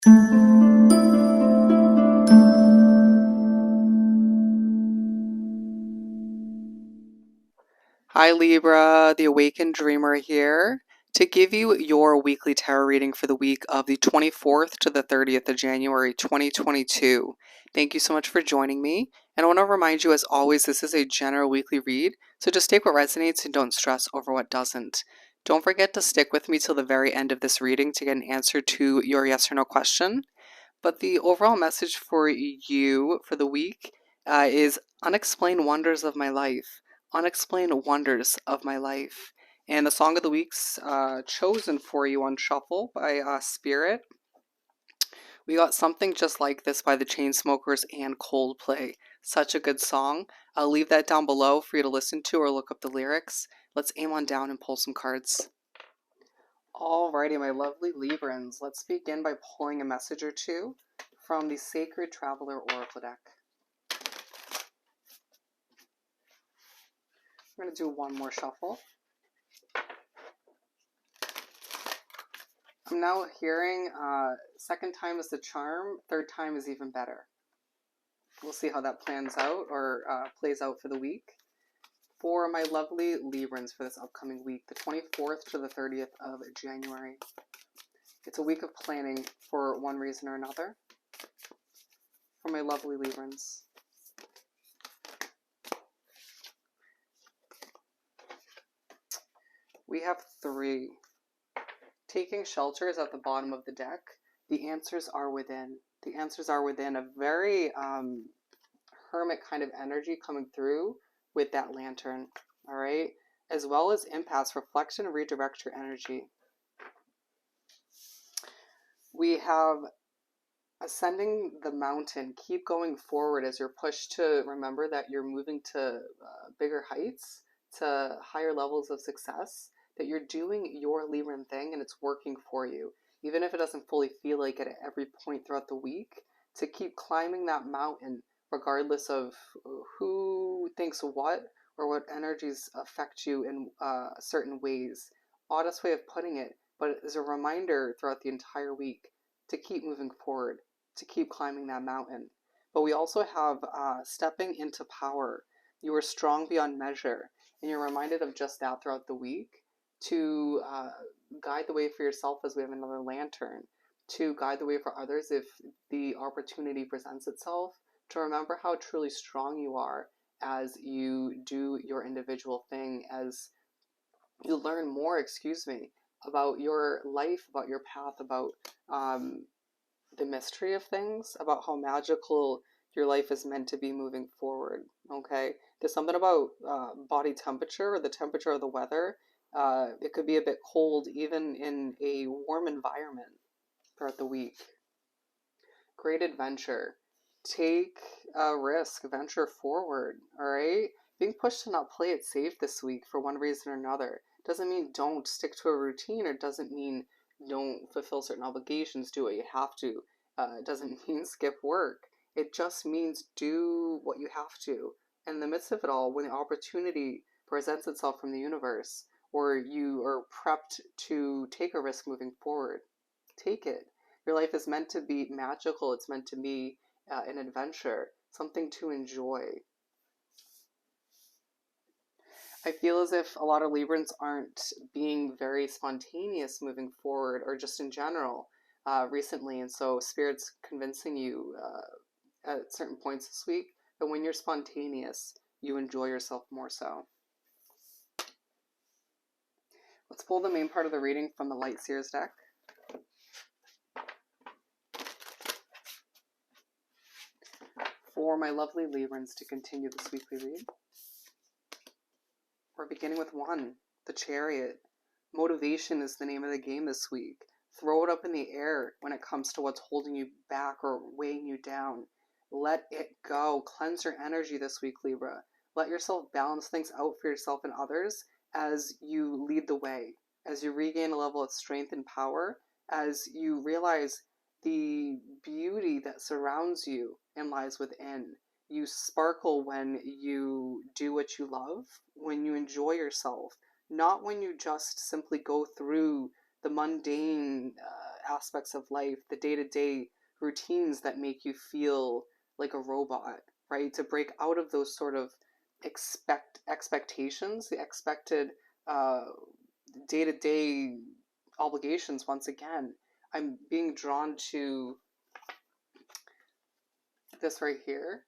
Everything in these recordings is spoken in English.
Hi Libra, the Awakened Dreamer here to give you your weekly tarot reading for the week of the 24th to the 30th of January 2022. Thank you so much for joining me. And I want to remind you, as always, this is a general weekly read, so just take what resonates and don't stress over what doesn't. Don't forget to stick with me till the very end of this reading to get an answer to your yes or no question. But the overall message for you for the week is Unexplained Wonders of My Life. Unexplained Wonders of My Life. And the song of the week's chosen for you on Shuffle by Spirit. We got Something Just Like This by the Chainsmokers and Coldplay. Such a good song. I'll leave that down below for you to listen to or look up the lyrics. Let's aim on down and pull some cards. Alrighty, my lovely Librans, let's begin by pulling a message or two from the Sacred Traveler Oracle deck. I'm going to do one more shuffle. I'm now hearing second time is the charm, third time is even better. We'll see how that plans out or plays out for the week. For my lovely Librans for this upcoming week, the 24th to the 30th of January. It's a week of planning for one reason or another. For my lovely Librans. We have 3. Taking shelter is at the bottom of the deck. The answers are within. The answers are within. A very hermit kind of energy coming through with that lantern. All right? As well as impasse, reflection, and redirect your energy. We have ascending the mountain. Keep going forward as you're pushed to remember that you're moving to bigger heights, to higher levels of success, that you're doing your Libran thing and it's working for you. Even if it doesn't fully feel like it at every point throughout the week, to keep climbing that mountain regardless of who thinks what or what energies affect you in certain ways. Oddest way of putting it, but it is a reminder throughout the entire week to keep moving forward, to keep climbing that mountain. But we also have stepping into power. You are strong beyond measure, and you're reminded of just that throughout the week to guide the way for yourself as we have another lantern, to guide the way for others if the opportunity presents itself, to remember how truly strong you are as you do your individual thing, as you learn more, about your life, about your path, about the mystery of things, about how magical your life is meant to be moving forward, okay? There's something about body temperature or the temperature of the weather. It could be a bit cold even in a warm environment throughout the week. Great adventure. Take a risk, venture forward, all right? Being pushed to not play it safe this week for one reason or another doesn't mean don't stick to a routine, or doesn't mean don't fulfill certain obligations, do what you have to. It doesn't mean skip work. It just means do what you have to. And in the midst of it all, when the opportunity presents itself from the universe, or you are prepped to take a risk moving forward, take it. Your life is meant to be magical. It's meant to be an adventure, something to enjoy. I feel as if a lot of Librans aren't being very spontaneous moving forward, or just in general recently, and so Spirit's convincing you at certain points this week that when you're spontaneous, you enjoy yourself more so. Let's pull the main part of the reading from the Light Seers deck. For my lovely Librans to continue this weekly read. We're beginning with 1, the Chariot. Motivation is the name of the game this week. Throw it up in the air when it comes to what's holding you back or weighing you down. Let it go. Cleanse your energy this week, Libra. Let yourself balance things out for yourself and others as you lead the way, as you regain a level of strength and power, as you realize the beauty that surrounds you and lies within. You sparkle when you do what you love, when you enjoy yourself, not when you just simply go through the mundane aspects of life, the day-to-day routines that make you feel like a robot, right? To break out of those sort of expectations, the expected uh, day-to-day obligations. Once again, I'm being drawn to this right here.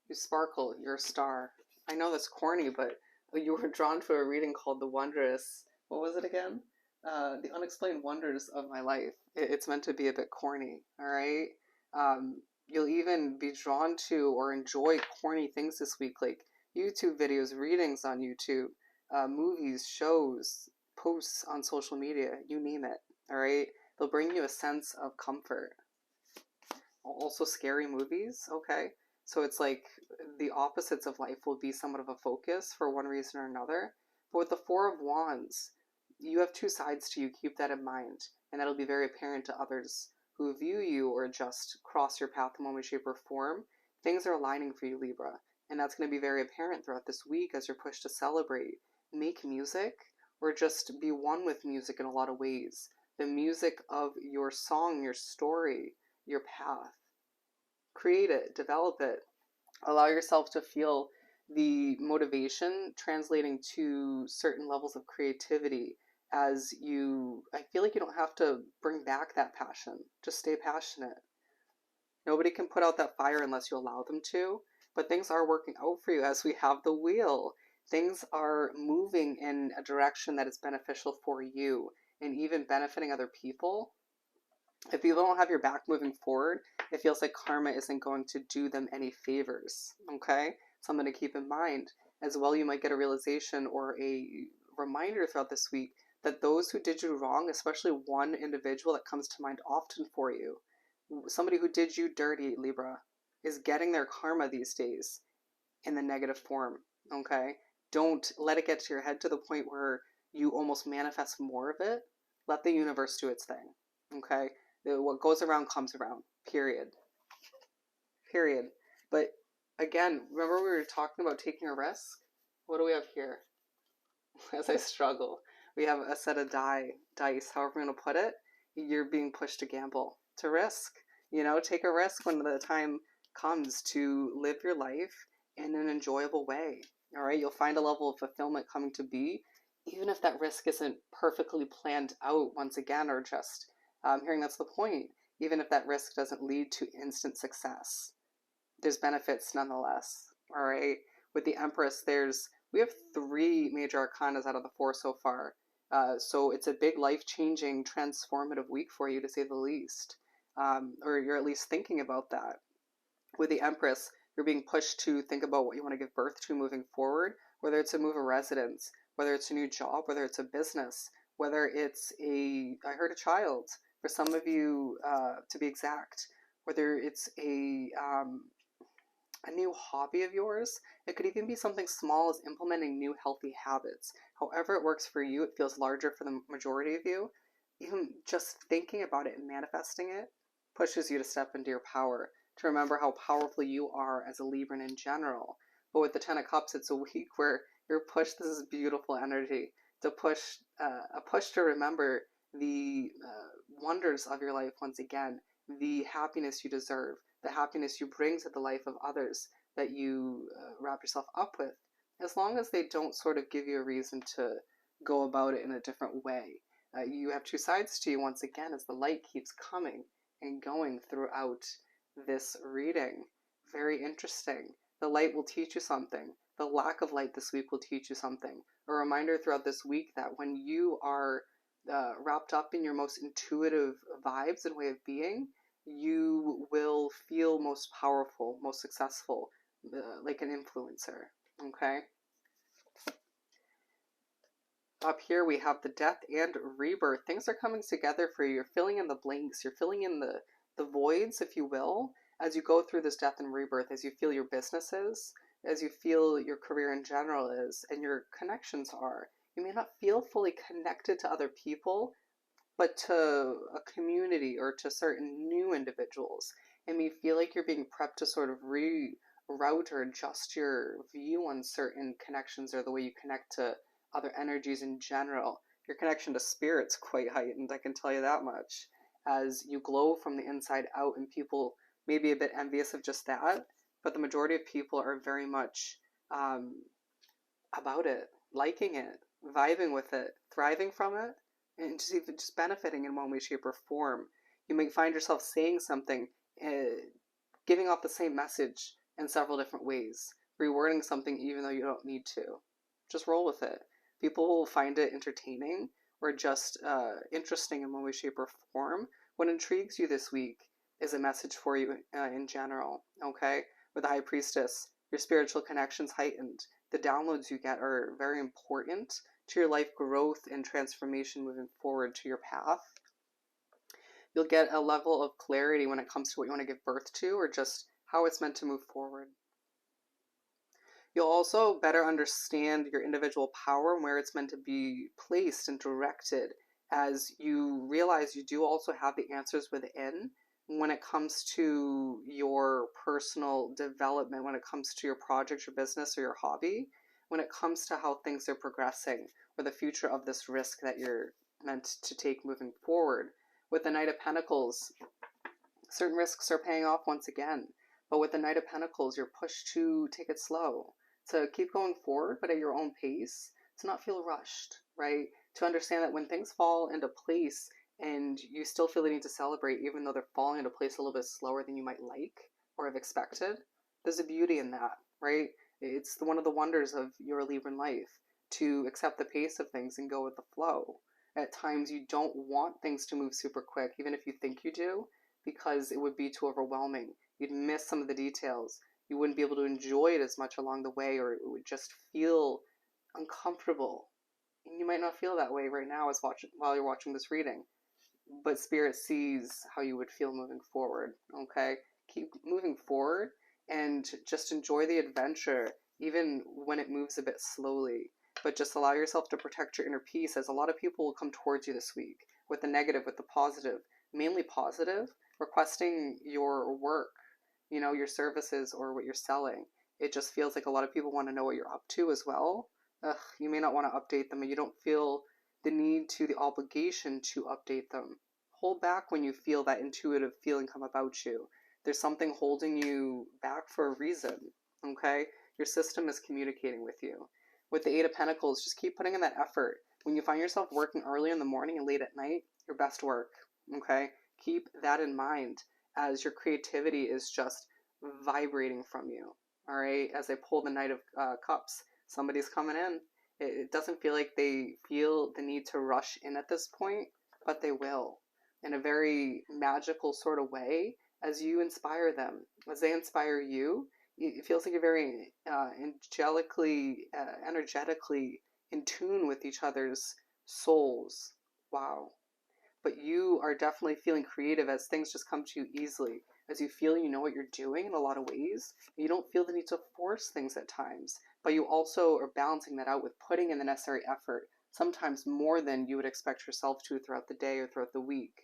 You sparkle, you're a star. I know that's corny, but you were drawn to a reading called The Wondrous, what was it again? The Unexplained Wonders of My Life. It's meant to be a bit corny, all right? You'll even be drawn to or enjoy corny things this week, like YouTube videos, readings on YouTube, movies, shows, posts on social media, you name it, all right? They'll bring you a sense of comfort. Also, scary movies, okay? So it's like the opposites of life will be somewhat of a focus for one reason or another. But with the Four of Wands, you have two sides to you. Keep that in mind. And that'll be very apparent to others who view you or just cross your path in one way, shape, or form. Things are aligning for you, Libra. And that's going to be very apparent throughout this week as you're pushed to celebrate. Make music or just be one with music in a lot of ways. The music of your song, your story, your path. Create it, develop it, allow yourself to feel the motivation translating to certain levels of creativity as I feel like you don't have to bring back that passion. Just stay passionate. Nobody can put out that fire unless you allow them to, but things are working out for you as we have the wheel. Things are moving in a direction that is beneficial for you and even benefiting other people. If you don't have your back moving forward, it feels like karma isn't going to do them any favors, okay? Something to keep in mind. As well, you might get a realization or a reminder throughout this week that those who did you wrong, especially one individual that comes to mind often for you, somebody who did you dirty, Libra, is getting their karma these days in the negative form, okay? Don't let it get to your head to the point where you almost manifest more of it. Let the universe do its thing, okay? What goes around comes around, period. Period. But again, remember we were talking about taking a risk? What do we have here? As I struggle, we have a set of dice, however we're going to put it. You're being pushed to gamble, to risk. Take a risk when the time comes to live your life in an enjoyable way. All right, you'll find a level of fulfillment coming to be, even if that risk isn't perfectly planned out once again, or just hearing that's the point. Even if that risk doesn't lead to instant success, there's benefits nonetheless. All right. With the Empress, we have 3 major arcanas out of the 4 so far. So it's a big life-changing, transformative week for you, to say the least. Or you're at least thinking about that. With the Empress, you're being pushed to think about what you want to give birth to moving forward, whether it's a move of residence, whether it's a new job, whether it's a business, whether it's I heard a child, for some of you, to be exact, whether it's a new hobby of yours. It could even be something small as implementing new healthy habits. However it works for you, it feels larger for the majority of you. Even just thinking about it and manifesting it pushes you to step into your power, to remember how powerful you are as a Libran in general. But with the 10 of Cups, it's a week where you're pushed, this is beautiful energy, to a push to remember the wonders of your life once again, the happiness you deserve, the happiness you bring to the life of others that you wrap yourself up with, as long as they don't sort of give you a reason to go about it in a different way. You have 2 sides to you once again as the light keeps coming and going throughout this reading. Very interesting. The light will teach you something. The lack of light this week will teach you something. A reminder throughout this week that when you are wrapped up in your most intuitive vibes and way of being, you will feel most powerful, most successful, like an influencer, okay? Up here we have the Death and Rebirth. Things are coming together for you. You're filling in the blanks. You're filling in the voids, if you will, as you go through this Death and Rebirth, as you feel your business is, as you feel your career in general is, and your connections are. You may not feel fully connected to other people, but to a community or to certain new individuals. It may feel like you're being prepped to sort of reroute or adjust your view on certain connections or the way you connect to other energies in general. Your connection to spirit's quite heightened, I can tell you that much. as you glow from the inside out, and people may be a bit envious of just that, but the majority of people are very much um, about it, liking it, vibing with it, thriving from it, and just even just benefiting in one way, shape, or form. You may find yourself saying something, giving off the same message in several different ways, rewording something even though you don't need to. Just roll with it. People will find it entertaining or just interesting in one way, shape, or form. What intrigues you this week is a message for you in general, okay? With the High Priestess, your spiritual connections heightened. The downloads you get are very important to your life growth and transformation moving forward to your path. You'll get a level of clarity when it comes to what you want to give birth to or just how it's meant to move forward. You'll also better understand your individual power and where it's meant to be placed and directed, as you realize you do also have the answers within when it comes to your personal development, when it comes to your project, your business, or your hobby, when it comes to how things are progressing or the future of this risk that you're meant to take moving forward. With the Knight of Pentacles, certain risks are paying off once again, but with the Knight of Pentacles, you're pushed to take it slow, to keep going forward, but at your own pace, to not feel rushed, right? To understand that when things fall into place and you still feel the need to celebrate, even though they're falling into place a little bit slower than you might like or have expected, there's a beauty in that, right? It's one of the wonders of your Libran life, to accept the pace of things and go with the flow. At times, you don't want things to move super quick, even if you think you do, because it would be too overwhelming. You'd miss some of the details. You wouldn't be able to enjoy it as much along the way, or it would just feel uncomfortable. And you might not feel that way right now while you're watching this reading, but Spirit sees how you would feel moving forward, okay? Keep moving forward and just enjoy the adventure, even when it moves a bit slowly. But just allow yourself to protect your inner peace, as a lot of people will come towards you this week with the negative, with the positive, mainly positive, requesting your work, your services or what you're selling. It just feels like a lot of people want to know what you're up to as well. You may not want to update them, and you don't feel the need to, the obligation to update them. Hold back when you feel that intuitive feeling come about you. There's something holding you back for a reason, okay? Your system is communicating with you. With the Eight of Pentacles, just keep putting in that effort. When you find yourself working early in the morning and late at night, your best work, okay? Keep that in mind, as your creativity is just vibrating from you, all right? As I pull the Knight of Cups, somebody's coming in. It doesn't feel like they feel the need to rush in at this point, but they will, in a very magical sort of way, as you inspire them, as they inspire you. It feels like you're very energetically in tune with each other's souls. Wow. But you are definitely feeling creative as things just come to you easily, as you feel you know what you're doing in a lot of ways. You don't feel the need to force things at times, but you also are balancing that out with putting in the necessary effort, sometimes more than you would expect yourself to throughout the day or throughout the week.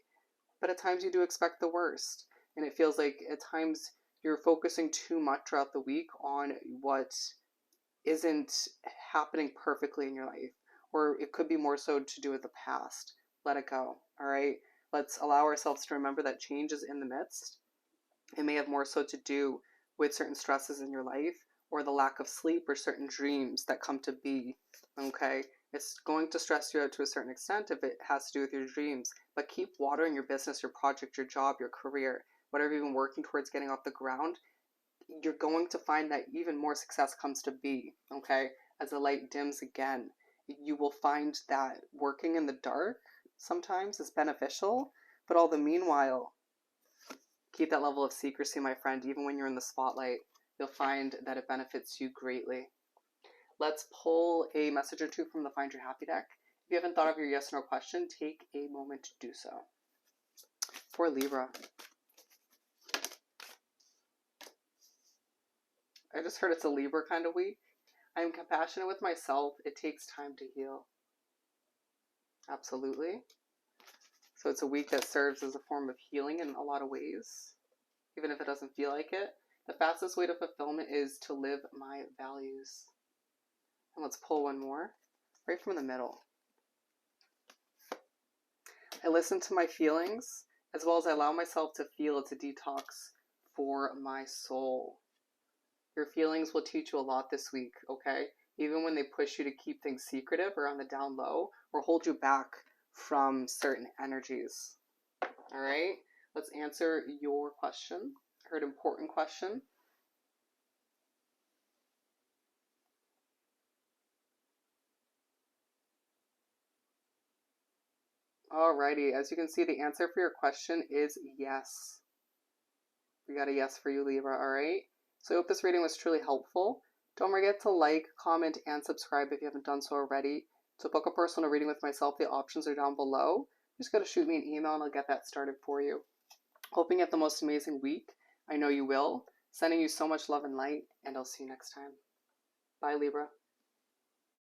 But at times you do expect the worst, and it feels like at times you're focusing too much throughout the week on what isn't happening perfectly in your life, or it could be more so to do with the past. Let it go, all right? Let's allow ourselves to remember that change is in the midst. It may have more so to do with certain stresses in your life, or the lack of sleep, or certain dreams that come to be, okay? It's going to stress you out to a certain extent if it has to do with your dreams, but keep watering your business, your project, your job, your career, whatever you've been working towards getting off the ground. You're going to find that even more success comes to be, okay? As the light dims again, you will find that working in the dark sometimes is beneficial, but all the meanwhile, keep that level of secrecy, my friend. Even when you're in the spotlight, you'll find that it benefits you greatly. Let's pull a message or two from the Find Your Happy deck. If you haven't thought of your yes or no question, take a moment to do so. For Libra, I just heard it's a Libra kind of week. I am compassionate with myself. It takes time to heal. Absolutely. So it's a week that serves as a form of healing in a lot of ways, even if it doesn't feel like it. The fastest way to fulfillment is to live my values. And let's pull one more, right from the middle. I listen to my feelings as well as I allow myself to feel it's a detox for my soul. Your feelings will teach you a lot this week, okay? Even when they push you to keep things secretive or on the down low or hold you back from certain energies. All right, let's answer your question. I heard important question. Alrighty, as you can see, the answer for your question is yes. We got a yes for you, Libra, alright? So I hope this reading was truly helpful. Don't forget to like, comment, and subscribe if you haven't done so already. To book a personal reading with myself, the options are down below. Just gotta shoot me an email and I'll get that started for you. Hoping you have the most amazing week. I know you will. Sending you so much love and light, and I'll see you next time. Bye, Libra.